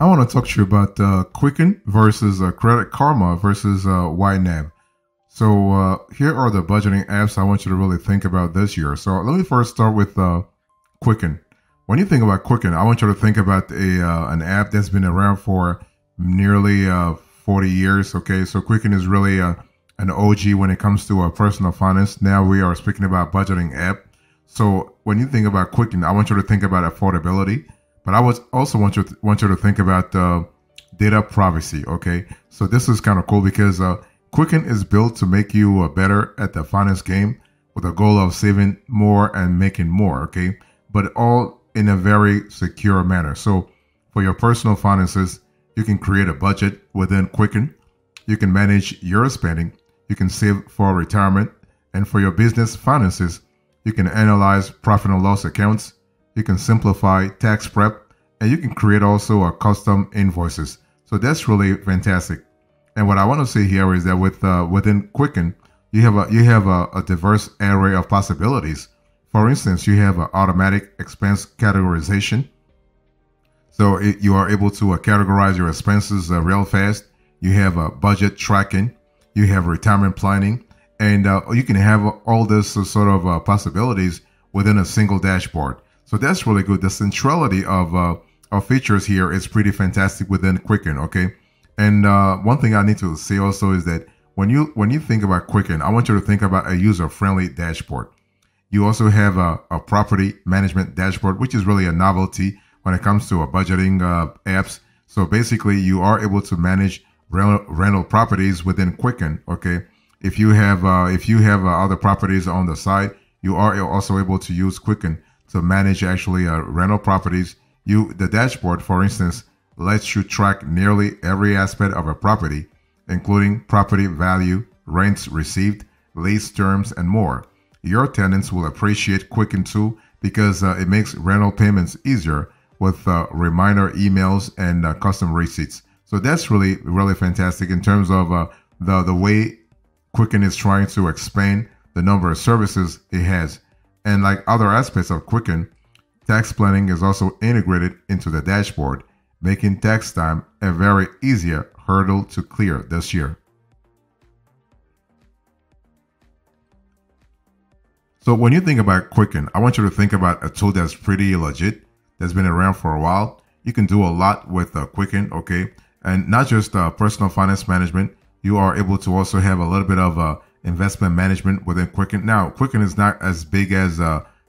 I want to talk to you about Quicken versus Credit Karma versus YNAB. So here are the budgeting apps I want you to really think about this year. So let me first start with Quicken. When you think about Quicken, I want you to think about an app that's been around for nearly 40 years. Okay, so Quicken is really an OG when it comes to personal finance. Now we are speaking about budgeting app. So when you think about Quicken, I want you to think about affordability. But I would also want you to think about data privacy. Okay, so this is kind of cool because Quicken is built to make you better at the finance game with a goal of saving more and making more. Okay, but all in a very secure manner. So for your personal finances, you can create a budget within Quicken. You can manage your spending. You can save for retirement, and for your business finances, you can analyze profit and loss accounts. You can simplify tax prep, and you can create also a custom invoices. So that's really fantastic. And what I want to say here is that within Quicken, you have a diverse array of possibilities. For instance, you have automatic expense categorization. So you are able to categorize your expenses real fast. You have budget tracking. You have retirement planning, and you can have all this sort of possibilities within a single dashboard. So that's really good. The centrality of features here is pretty fantastic within Quicken. Okay, and one thing I need to say also is that when you think about Quicken, I want you to think about a user-friendly dashboard. You also have a property management dashboard, which is really a novelty when it comes to budgeting apps. So basically, you are able to manage rental properties within Quicken. Okay, if you have other properties on the side, you are also able to use Quicken to manage actually rental properties. The dashboard, for instance, lets you track nearly every aspect of a property, including property value, rents received, lease terms, and more. Your tenants will appreciate Quicken too because it makes rental payments easier with reminder emails and custom receipts. So that's really, really fantastic in terms of the way Quicken is trying to expand the number of services it has. And like other aspects of Quicken, tax planning is also integrated into the dashboard, making tax time a very easier hurdle to clear this year. So when you think about Quicken, I want you to think about a tool that's pretty legit, that's been around for a while. You can do a lot with Quicken, okay? And not just personal finance management, you are able to also have a little bit of investment management within Quicken. Now, Quicken is not as big as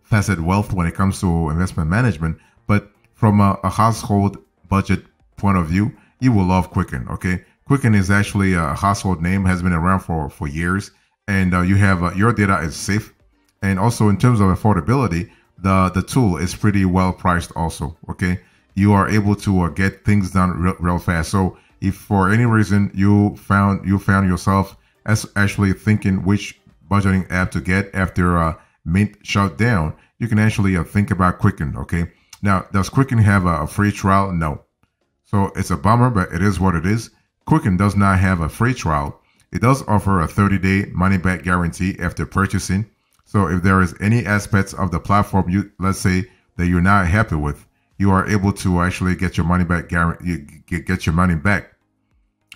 Facet Wealth when it comes to investment management, but from a household budget point of view, you will love Quicken, okay? Quicken is actually a household name, has been around for years, and you have your data is safe. And also in terms of affordability, the tool is pretty well priced also, okay? You are able to get things done real fast. So if for any reason you found yourself as actually thinking which budgeting app to get after Mint shut down, you can actually think about Quicken, okay? Now, does Quicken have a free trial? No. So it's a bummer, but it is what it is. Quicken does not have a free trial. It does offer a 30-day money-back guarantee after purchasing. So if there is any aspects of the platform let's say that you're not happy with, you are able to actually get your money back, get your money back.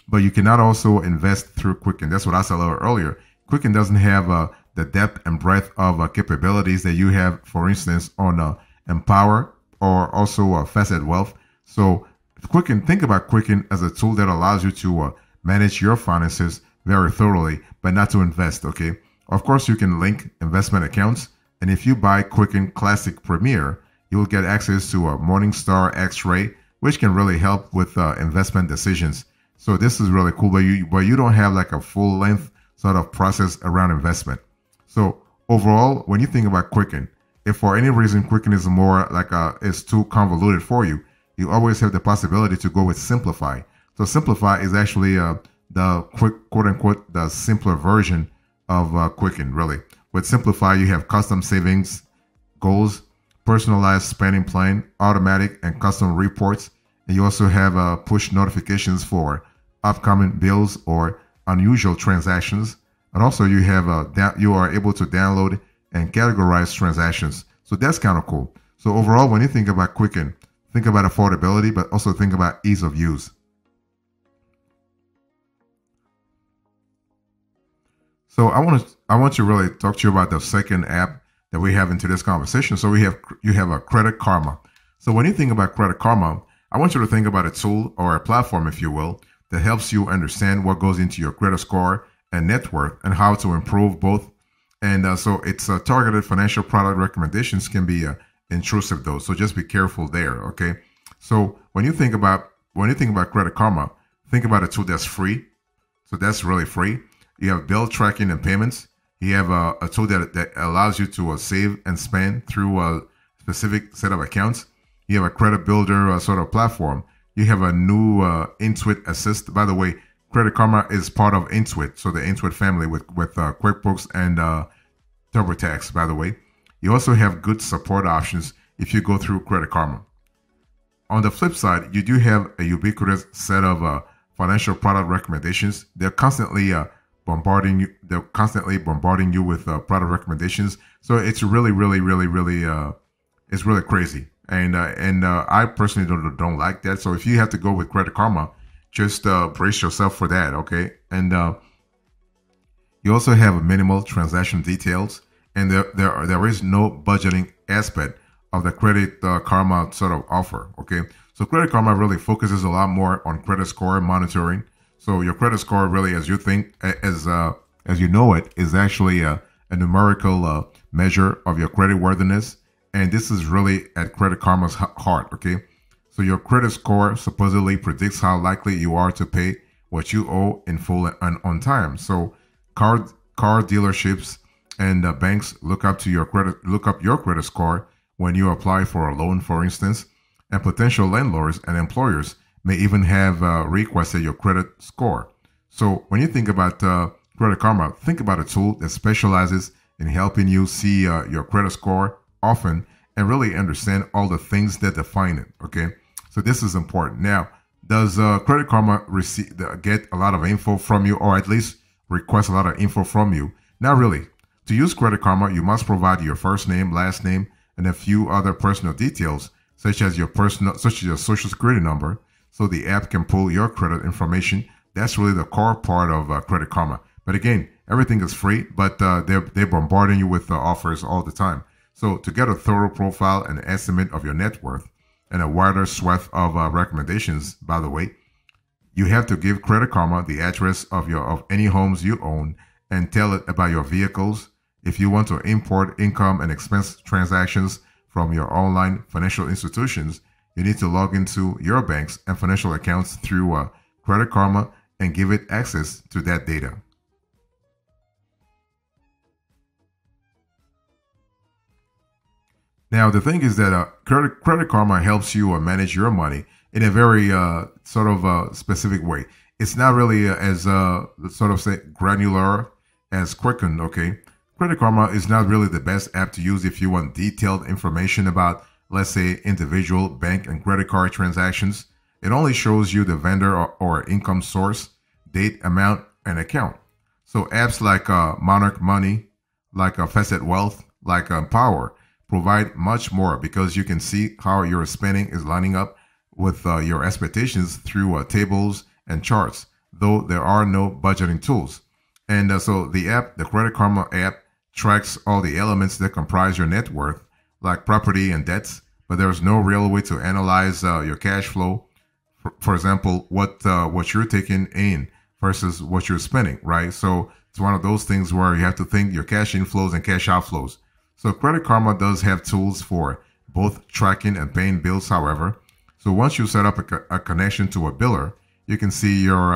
But you cannot also invest through Quicken. That's what I said a little earlier. Quicken doesn't have the depth and breadth of capabilities that you have, for instance, on Empower or also Facet Wealth. So Quicken, think about Quicken as a tool that allows you to manage your finances very thoroughly, but not to invest, okay? Of course, you can link investment accounts, and if you buy Quicken Classic Premier, you will get access to a Morningstar X-Ray, which can really help with investment decisions. So this is really cool, but you don't have like a full-length sort of process around investment. So overall, when you think about Quicken, if for any reason Quicken is more like it's too convoluted for you, you always have the possibility to go with Simplify. So Simplify is actually the quote-unquote the simpler version of Quicken, really. With Simplify, you have custom savings goals, personalized spending plan, automatic and custom reports, and you also have push notifications for upcoming bills or unusual transactions. And also you have you are able to download and categorize transactions. So that's kind of cool. So overall, when you think about Quicken, think about affordability, but also think about ease of use. So I want to really talk to you about the second app that we have in today's conversation. So you have a Credit Karma. So when you think about Credit Karma, I want you to think about a tool or a platform, if you will, that helps you understand what goes into your credit score and net worth and how to improve both. And so it's targeted financial product recommendations can be intrusive though. So just be careful there. Okay. So when you think about Credit Karma, think about a tool that's free. So that's really free. You have bill tracking and payments. You have a tool that allows you to save and spend through a specific set of accounts. You have a credit builder sort of platform. You have a new Intuit Assist. By the way, Credit Karma is part of Intuit, so the Intuit family with QuickBooks and TurboTax, by the way. You also have good support options if you go through Credit Karma. On the flip side, you do have a ubiquitous set of financial product recommendations. They're constantly bombarding you. They're constantly bombarding you with product recommendations. So it's really, it's really crazy. And I personally don't like that. So if you have to go with Credit Karma, just brace yourself for that, okay? And you also have minimal transaction details, and there is no budgeting aspect of the Credit Karma sort of offer, okay? So Credit Karma really focuses a lot more on credit score monitoring. So your credit score really, as you think, as you know it, is actually a numerical measure of your credit worthiness. And this is really at Credit Karma's heart, okay? So your credit score supposedly predicts how likely you are to pay what you owe in full and on time. So car dealerships and banks look up your credit score when you apply for a loan, for instance, and potential landlords and employers may even have requested your credit score. So when you think about Credit Karma, think about a tool that specializes in helping you see your credit score often and really understand all the things that define it, okay? So this is important. Now, does Credit Karma get a lot of info from you, or at least request a lot of info from you? Not really. To use Credit Karma, you must provide your first name, last name, and a few other personal details, such as your social security number, so the app can pull your credit information. That's really the core part of Credit Karma. But again, everything is free, but they're bombarding you with offers all the time. So to get a thorough profile and estimate of your net worth and a wider swath of recommendations, by the way, you have to give Credit Karma the address of any homes you own and tell it about your vehicles. If you want to import income and expense transactions from your online financial institutions, you need to log into your banks and financial accounts through Credit Karma and give it access to that data. Now, the thing is that Credit Karma helps you manage your money in a very sort of specific way. It's not really as sort of say granular as Quicken, okay? Credit Karma is not really the best app to use if you want detailed information about, let's say, individual bank and credit card transactions. It only shows you the vendor or income source, date, amount, and account. So apps like Monarch Money, like Facet Wealth, like Power, provide much more because you can see how your spending is lining up with your expectations through tables and charts, though there are no budgeting tools. And so the Credit Karma app, tracks all the elements that comprise your net worth, like property and debts, but there's no real way to analyze your cash flow. For example, what you're taking in versus what you're spending, right? So it's one of those things where you have to think your cash inflows and cash outflows. So Credit Karma does have tools for both tracking and paying bills, however. So once you set up a connection to a biller, you can see your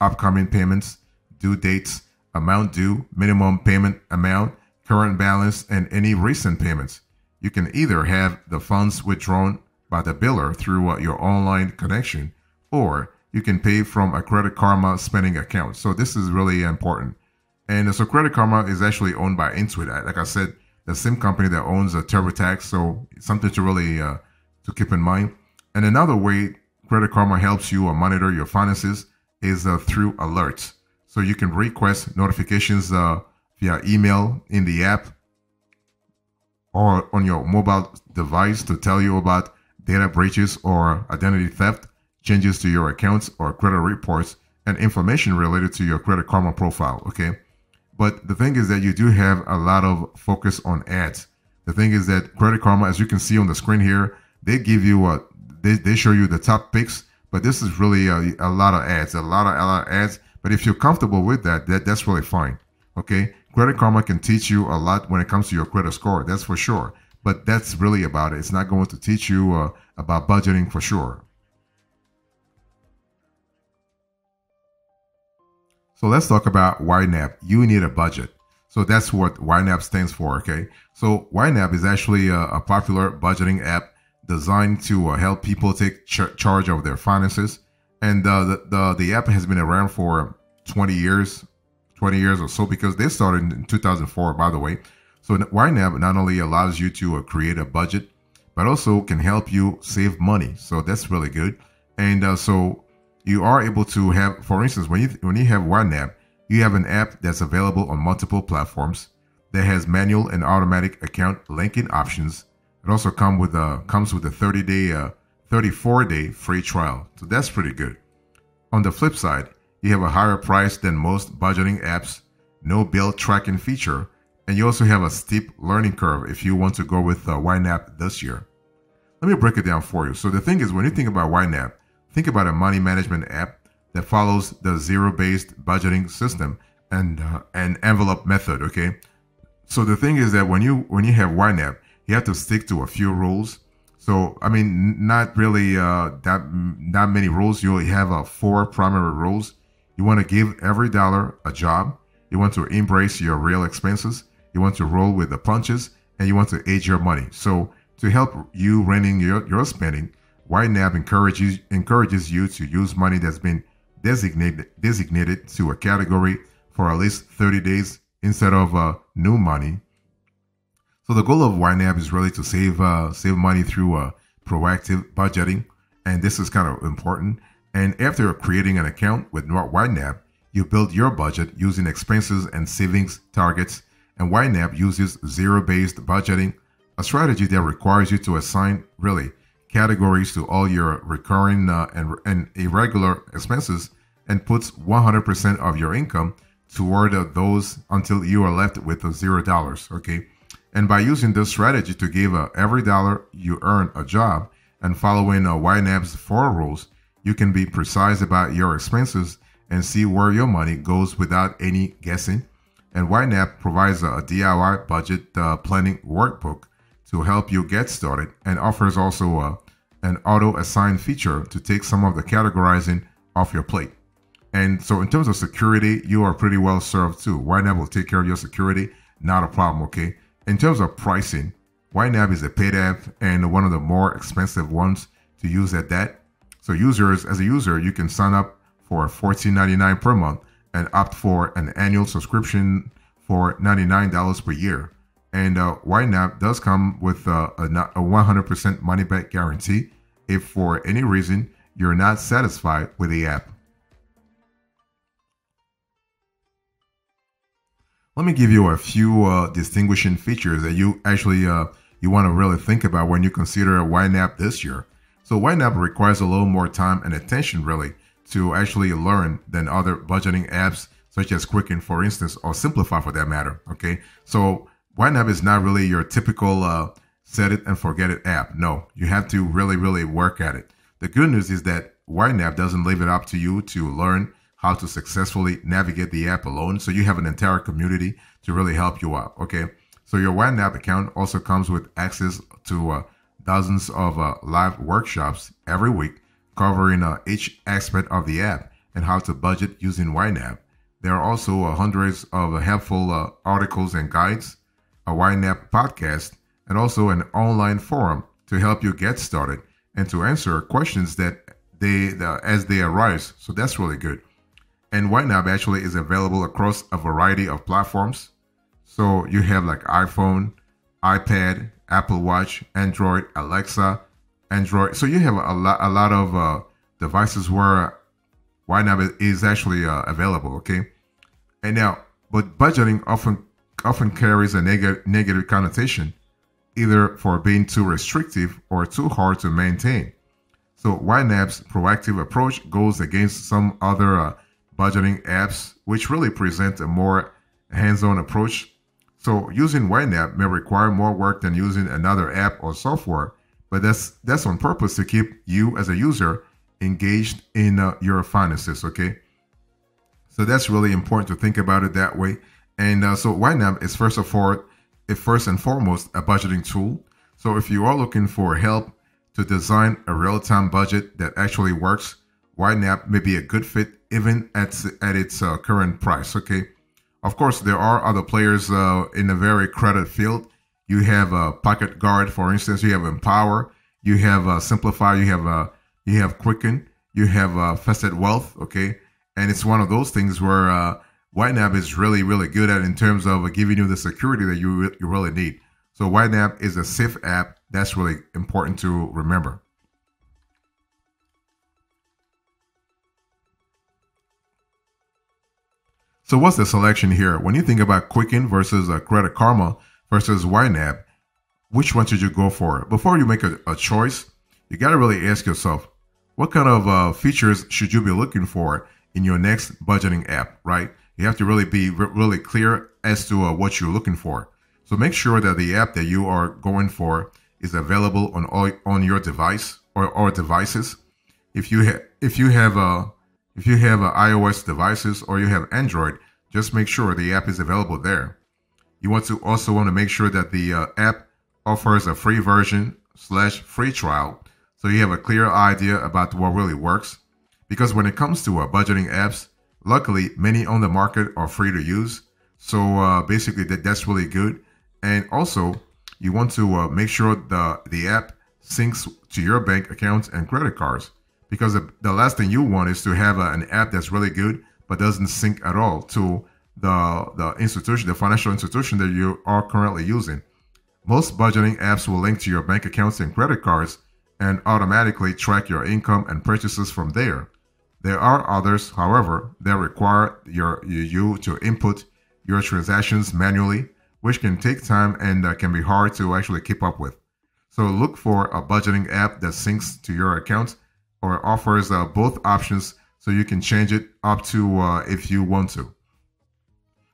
upcoming payments, due dates, amount due, minimum payment amount, current balance, and any recent payments. You can either have the funds withdrawn by the biller through your online connection, or you can pay from a Credit Karma spending account. So this is really important. And so Credit Karma is actually owned by Intuit. Like I said, the same company that owns TurboTax. So it's something to really to keep in mind. And another way Credit Karma helps you monitor your finances is through alerts. So you can request notifications via email in the app or on your mobile device to tell you about data breaches or identity theft, changes to your accounts or credit reports, and information related to your Credit Karma profile, okay? But the thing is that you do have a lot of focus on ads. The thing is that Credit Karma, as you can see on the screen here, they give you they show you the top picks, but this is really a lot of ads, a lot of ads. But if you're comfortable with that's really fine, okay? Credit Karma can teach you a lot when it comes to your credit score, that's for sure. But that's really about it. It's not going to teach you about budgeting for sure. So let's talk about YNAB. You need a budget. So that's what YNAB stands for, okay? So YNAB is actually a popular budgeting app designed to help people take charge of their finances. And the app has been around for 20 years or so, because they started in 2004, by the way. So YNAB not only allows you to create a budget, but also can help you save money. So that's really good. And so you are able to have, for instance, when you have YNAB, you have an app that's available on multiple platforms that has manual and automatic account linking options. It also comes with a 34-day free trial. So that's pretty good. On the flip side, you have a higher price than most budgeting apps, no bill tracking feature, and you also have a steep learning curve if you want to go with YNAB this year. Let me break it down for you. So the thing is, when you think about YNAB, think about a money management app that follows the zero-based budgeting system and an envelope method, okay? So the thing is that when you have YNAB, you have to stick to a few rules. So, I mean, not really that many rules. You have 4 primary rules. You want to give every dollar a job. You want to embrace your real expenses. You want to roll with the punches, and you want to age your money. So to help you reining your spending, YNAB encourages you to use money that's been designated to a category for at least 30 days instead of new money. So the goal of YNAB is really to save money through proactive budgeting, and this is kind of important. And after creating an account with YNAB, you build your budget using expenses and savings targets. And YNAB uses zero-based budgeting, a strategy that requires you to assign really categories to all your recurring and irregular expenses, and puts 100% of your income toward those until you are left with $0, okay? And by using this strategy to give every dollar you earn a job and following YNAB's 4 rules, you can be precise about your expenses and see where your money goes without any guessing. And YNAB provides a DIY budget planning workbook to help you get started, and offers also an auto-assign feature to take some of the categorizing off your plate. And so in terms of security, you are pretty well served too. YNAB will take care of your security, not a problem, okay? In terms of pricing, YNAB is a paid app and one of the more expensive ones to use at that. So as a user, you can sign up for $14.99 per month and opt for an annual subscription for $99 per year. And YNAB does come with a 100% money-back guarantee if for any reason you're not satisfied with the app. Let me give you a few distinguishing features that you actually you want to really think about when you consider YNAB this year. So YNAB requires a little more time and attention really to actually learn than other budgeting apps such as Quicken, for instance, or Simplify for that matter. Okay, so YNAB is not really your typical set it and forget it app. No, you have to really work at it. The good news is that YNAB doesn't leave it up to you to learn how to successfully navigate the app alone. So you have an entire community to really help you out. Okay, so your YNAB account also comes with access to dozens of live workshops every week covering each aspect of the app and how to budget using YNAB. There are also hundreds of helpful articles and guides, a YNAB podcast, and also an online forum to help you get started and to answer questions that as they arise. So that's really good. And YNAB actually is available across a variety of platforms. So you have like iPhone, iPad, Apple Watch, Android, Alexa, Android. So you have a lot of devices where YNAB is actually available. Okay, and now, but budgeting often carries a negative connotation. either for being too restrictive or too hard to maintain. So YNAB's proactive approach goes against some other budgeting apps, which really present a more hands-on approach. So using YNAB may require more work than using another app or software, but that's on purpose to keep you as a user engaged in your finances, okay? So that's really important to think about it that way. And so YNAB is first and foremost a budgeting tool. So if you are looking for help to design a real-time budget that actually works, YNAB may be a good fit even at its current price, okay? Of course, there are other players in a very crowded field. You have Pocket Guard, for instance. You have Empower. You have Simplify. You have Quicken. You have Fested Wealth, okay? And it's one of those things where YNAB is really, really good at in terms of giving you the security that you really need. So YNAB is a safe app. That's really important to remember. So what's the selection here? When you think about Quicken versus Credit Karma versus YNAB, which one should you go for? Before you make a choice, you got to really ask yourself, what kind of features should you be looking for in your next budgeting app, right? You have to really be really clear as to what you're looking for. So make sure that the app that you are going for is available on your device or devices. If you have iOS devices or you have Android, just make sure the app is available there. You want to make sure that the app offers a free version / free trial, so you have a clear idea about what really works. Because when it comes to budgeting apps, luckily many on the market are free to use. So basically that's really good. And also you want to make sure the app syncs to your bank accounts and credit cards. Because the last thing you want is to have an app that's really good but doesn't sync at all to the financial institution that you are currently using. Most budgeting apps will link to your bank accounts and credit cards and automatically track your income and purchases from there. There are others, however, that require you to input your transactions manually, which can take time and can be hard to actually keep up with. So look for a budgeting app that syncs to your account or offers both options, so you can change it up to if you want to.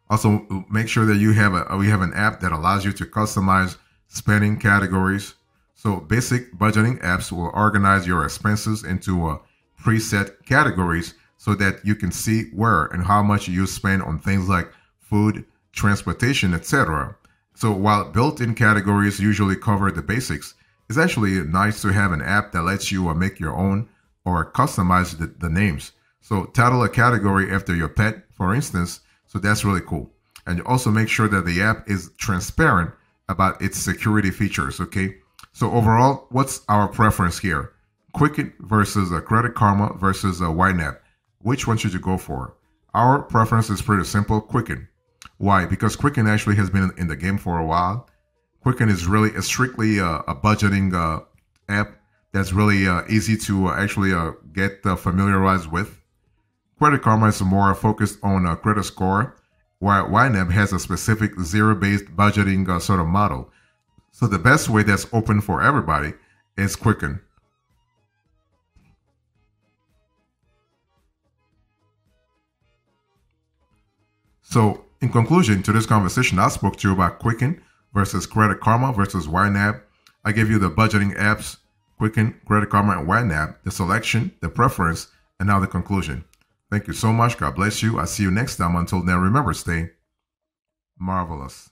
Also, make sure that you have an app that allows you to customize spending categories. So basic budgeting apps will organize your expenses into preset categories so that you can see where and how much you spend on things like food, transportation, etc. So while built-in categories usually cover the basics, it's actually nice to have an app that lets you make your own or customize the names. So title a category after your pet, for instance. So that's really cool. And also make sure that the app is transparent about its security features, okay? So overall, what's our preference here? Quicken versus Credit Karma versus YNAB. Which one should you go for? Our preference is pretty simple, Quicken. Why? Because Quicken actually has been in the game for a while. Quicken is really strictly a budgeting app that's really easy to actually get familiarized with. Credit Karma is more focused on credit score, while YNAB has a specific zero-based budgeting sort of model. So the best way that's open for everybody is Quicken. So in conclusion to this conversation, I spoke to you about Quicken versus Credit Karma versus YNAB. I gave you the budgeting apps, Quicken, Credit Karma, and YNAB, the selection, the preference, and now the conclusion. Thank you so much. God bless you. I'll see you next time. Until then, remember, stay marvelous.